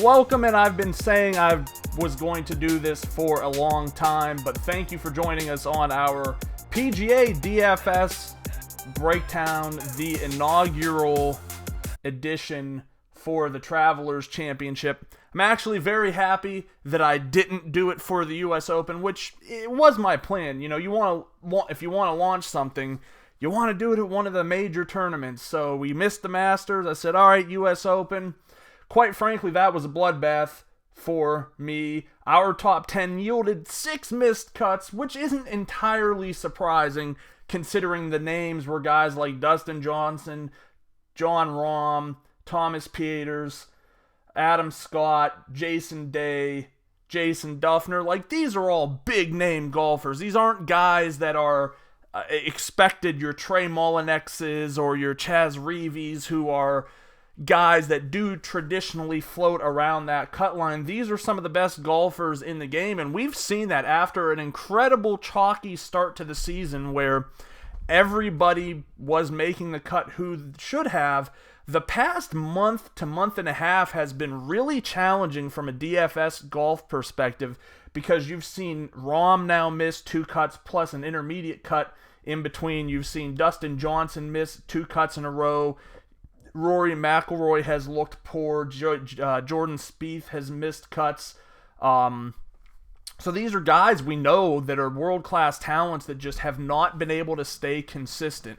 welcome, and I've been saying I was going to do this for a long time, but thank you for joining us on our PGA DFS breakdown, the inaugural edition for the Travelers Championship. I'm actually very happy that I didn't do it for the US Open, which it was my plan. You know, if you want to launch something, you want to do it at one of the major tournaments. So we missed the Masters. I said, all right, US Open. Quite frankly, that was a bloodbath for me. Our top 10 yielded 6 missed cuts, which isn't entirely surprising considering the names were guys like Dustin Johnson, Jon Rahm, Thomas Pieters, Adam Scott, Jason Day, Jason Duffner. Like, these are all big name golfers. These aren't guys that are expected your Trey Mullinexes or your Chaz Reeves, who are guys that do traditionally float around that cut line. These are some of the best golfers in the game, and we've seen that after an incredible chalky start to the season where everybody was making the cut who should have. The past month to month and a half has been really challenging from a DFS golf perspective because you've seen Rahm now miss 2 cuts plus an intermediate cut in between. You've seen Dustin Johnson miss 2 cuts in a row. Rory McIlroy has looked poor. Jordan Spieth has missed cuts. So these are guys we know that are world-class talents that just have not been able to stay consistent.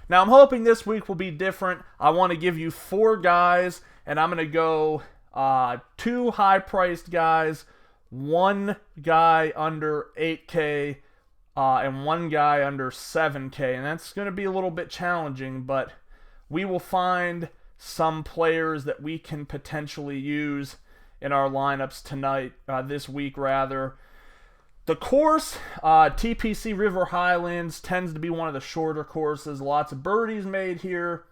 Now, I'm hoping this week will be different. I want to give you 4 guys, and I'm going to go 2 high-priced guys, 1 guy under 8K, and 1 guy under 7K. And that's going to be a little bit challenging, but we will find some players that we can potentially use in our lineups tonight, this week rather. The course, TPC River Highlands, tends to be one of the shorter courses. Lots of birdies made here.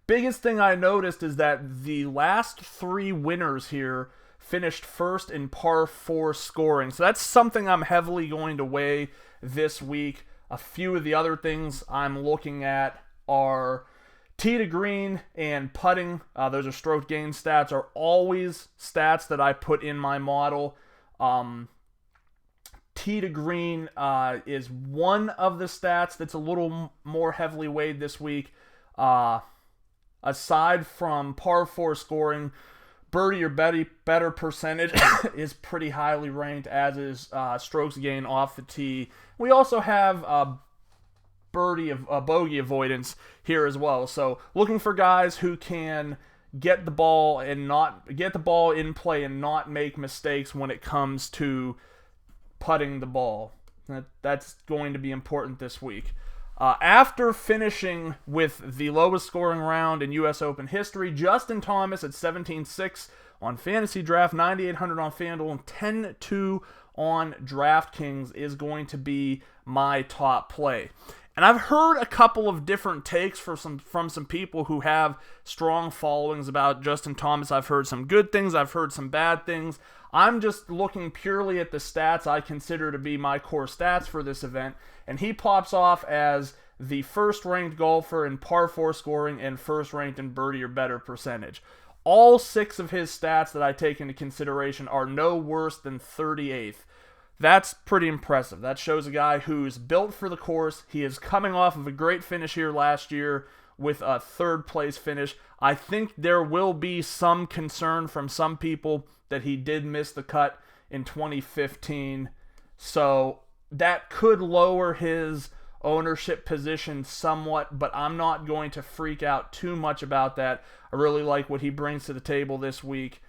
Biggest thing I noticed is that the last 3 winners here finished first in par 4 scoring. So that's something I'm heavily going to weigh this week. A few of the other things I'm looking at are tee to green and putting. Those are stroke gain stats, are always stats that I put in my model. Tee to green is one of the stats that's a little more heavily weighed this week. Aside from par 4 scoring, birdie or better percentage is pretty highly ranked, as is strokes gain off the tee. We also have bogey avoidance here as well. So looking for guys who can get the ball in play and not make mistakes when it comes to putting the ball. That's going to be important this week. After finishing with the lowest scoring round in US Open history, Justin Thomas at 17.6 on Fantasy Draft, 9,800 on FanDuel, and 10.2 on Draftkings is going to be my top play. And I've heard a couple of different takes from some people who have strong followings about Justin Thomas. I've heard some good things. I've heard some bad things. I'm just looking purely at the stats I consider to be my core stats for this event. And he pops off as the first-ranked golfer in par 4 scoring and first-ranked in birdie or better percentage. All 6 of his stats that I take into consideration are no worse than 38th. That's pretty impressive. That shows a guy who's built for the course. He is coming off of a great finish here last year with a 3rd place finish. I think there will be some concern from some people that he did miss the cut in 2015. So that could lower his ownership position somewhat, but I'm not going to freak out too much about that. I really like what he brings to the table this week.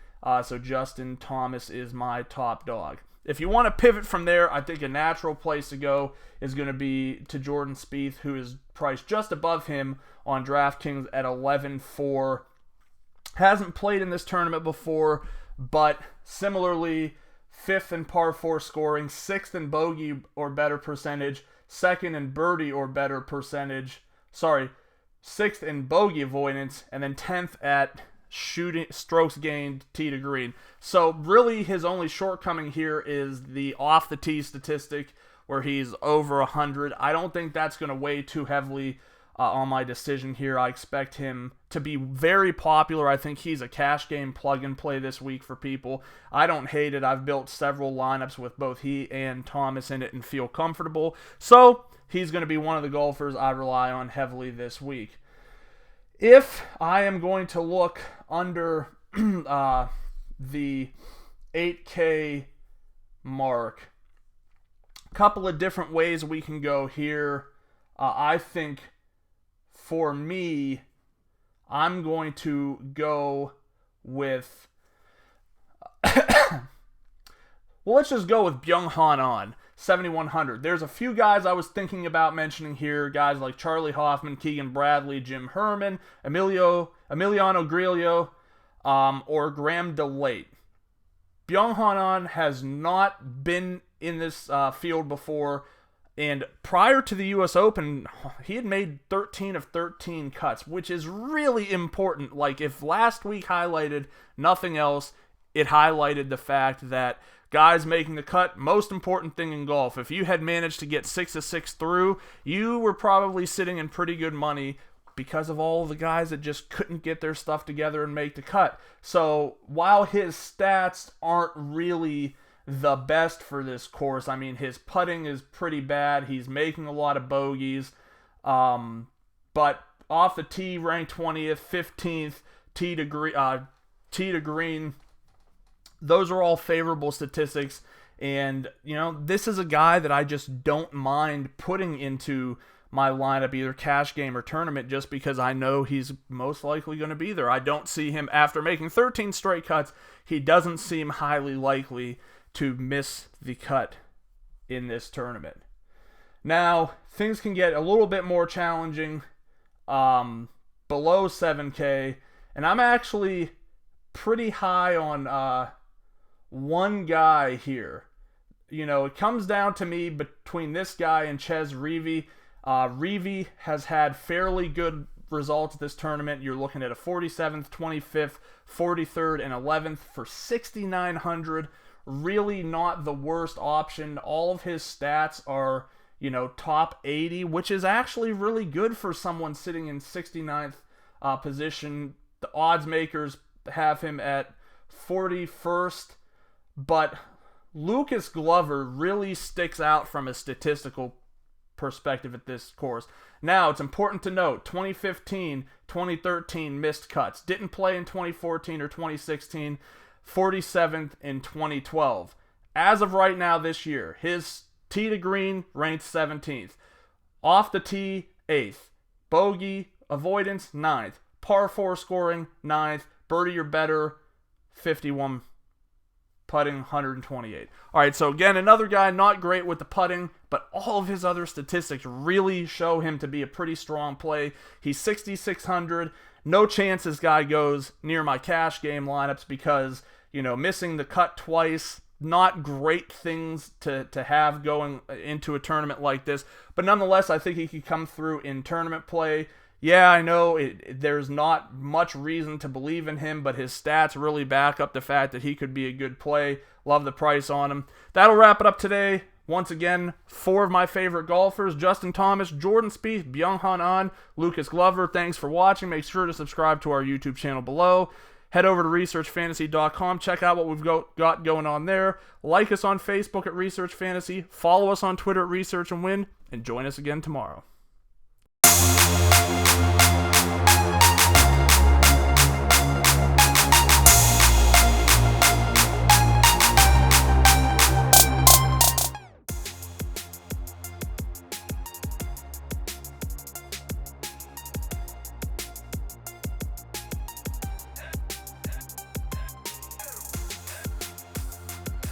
So Justin Thomas is my top dog. If you want to pivot from there, I think a natural place to go is going to be to Jordan Spieth, who is priced just above him on DraftKings at 11.4. Hasn't played in this tournament before, but similarly, 5th in par 4 scoring, 6th in bogey or better percentage, 2nd in birdie or better percentage, 6th in bogey avoidance, and then 10th at shooting strokes gained tee to green. So really his only shortcoming here is the off the tee statistic where he's over 100. I don't think that's going to weigh too heavily on my decision here. I expect him to be very popular. I think he's a cash game plug-and play this week for people. I don't hate it. I've built several lineups with both he and Thomas in it and feel comfortable. So he's going to be one of the golfers I rely on heavily this week. If I am going to look under the 8K mark, a couple of different ways we can go here. I think for me, I'm going to go with well, let's just go with Byeong Hun An, 7,100. There's a few guys I was thinking about mentioning here, guys like Charlie Hoffman, Keegan Bradley, Jim Herman, Emiliano Grillo, or Graham DeLate. Byeong Hun An has not been in this field before, and prior to the U.S. Open, he had made 13 of 13 cuts, which is really important. Like, if last week highlighted nothing else, it highlighted the fact that guys making the cut, most important thing in golf. If you had managed to get 6 of 6 through, you were probably sitting in pretty good money because of all the guys that just couldn't get their stuff together and make the cut. So while his stats aren't really the best for this course, I mean, his putting is pretty bad. He's making a lot of bogeys. But off the tee, ranked 20th, 15th, tee to green. Those are all favorable statistics. And, you know, this is a guy that I just don't mind putting into my lineup, either cash game or tournament, just because I know he's most likely going to be there. I don't see him, after making 13 straight cuts, he doesn't seem highly likely to miss the cut in this tournament. Now, things can get a little bit more challenging below 7K, and I'm actually pretty high on one guy here. You know, it comes down to me between this guy and Ches Reavie. Reavie has had fairly good results this tournament. You're looking at a 47th, 25th, 43rd, and 11th for 6,900. Really not the worst option. All of his stats are, you know, top 80, which is actually really good for someone sitting in 69th position. The odds makers have him at 41st, but Lucas Glover really sticks out from a statistical perspective at this course. Now, it's important to note, 2015, 2013 missed cuts. Didn't play in 2014 or 2016, 47th in 2012. As of right now this year, his tee to green ranked 17th. Off the tee, 8th. Bogey avoidance, 9th. Par 4 scoring, 9th. Birdie or better, 51. Putting, 128. All right, so again, another guy not great with the putting, but all of his other statistics really show him to be a pretty strong play. He's 6,600. No chance this guy goes near my cash game lineups because, you know, missing the cut twice, not great things to have going into a tournament like this. But nonetheless, I think he could come through in tournament play. Yeah, I know there's not much reason to believe in him, but his stats really back up the fact that he could be a good play. Love the price on him. That'll wrap it up today. Once again, 4 of my favorite golfers: Justin Thomas, Jordan Spieth, Byeong Hun An, Lucas Glover. Thanks for watching. Make sure to subscribe to our YouTube channel below. Head over to researchfantasy.com. Check out what we've got going on there. Like us on Facebook at Research Fantasy. Follow us on Twitter at Research and Win. And join us again tomorrow.